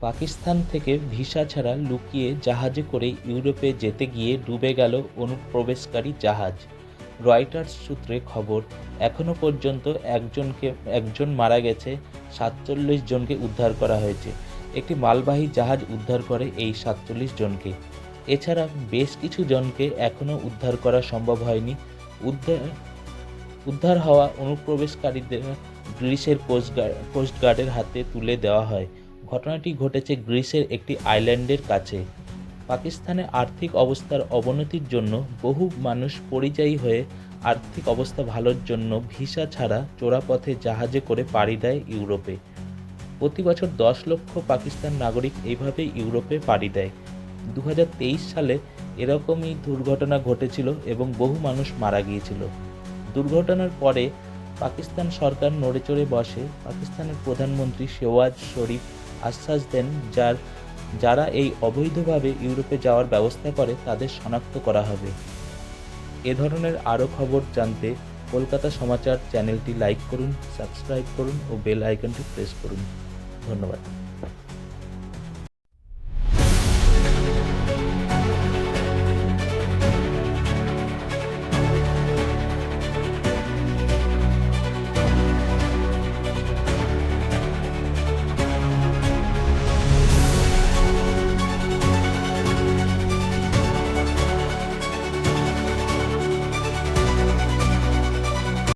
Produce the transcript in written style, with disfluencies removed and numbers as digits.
পাকিস্তান থেকে ভিসা ছাড়া লুকিয়ে জাহাজে করে ইউরোপে যেতে গিয়ে ডুবে গেল অনুপ্রবেশকারী জাহাজ। রয়টার্স সূত্রে খবর, এখনও পর্যন্ত একজন মারা গেছে, ৪৭ জনকে উদ্ধার করা হয়েছে। একটি মালবাহী জাহাজ উদ্ধার করে এই ৪৭ জনকে। এছাড়া বেশ কিছু জনকে এখনও উদ্ধার করা সম্ভব হয়নি। উদ্ধার হওয়া অনুপ্রবেশকারীদের গ্রিসের কোস্টগার্ডের হাতে তুলে দেওয়া হয়। ঘটনাটি ঘটেছে গ্রিসের একটি আইল্যান্ডের কাছে। পাকিস্তানের আর্থিক অবস্থার অবনতির জন্য বহু মানুষ পরিযায়ী হয়ে আর্থিক অবস্থা ভালোর জন্য ভিসা ছাড়া চোরাপথে জাহাজে করে পাড়ি দেয় ইউরোপে। প্রতি বছর ১০ লক্ষ পাকিস্তান নাগরিক এইভাবেই ইউরোপে পাড়ি দেয়। ২০২৩ সালে এরকমই দুর্ঘটনা ঘটেছিল এবং বহু মানুষ মারা গিয়েছিল। দুর্ঘটনার পরে পাকিস্তান সরকার নড়েচড়ে বসে। পাকিস্তানের প্রধানমন্ত্রী শেহবাজ শরীফ আশ্বাস দেন, যারা এই অবৈধভাবে ইউরোপে যাওয়ার ব্যবস্থা করে তাদের শনাক্ত করা হবে। এ ধরনের আরও খবর জানতে কলকাতা সমাচার চ্যানেলটি লাইক করুন, সাবস্ক্রাইব করুন ও বেল আইকনটি প্রেস করুন। ধন্যবাদ।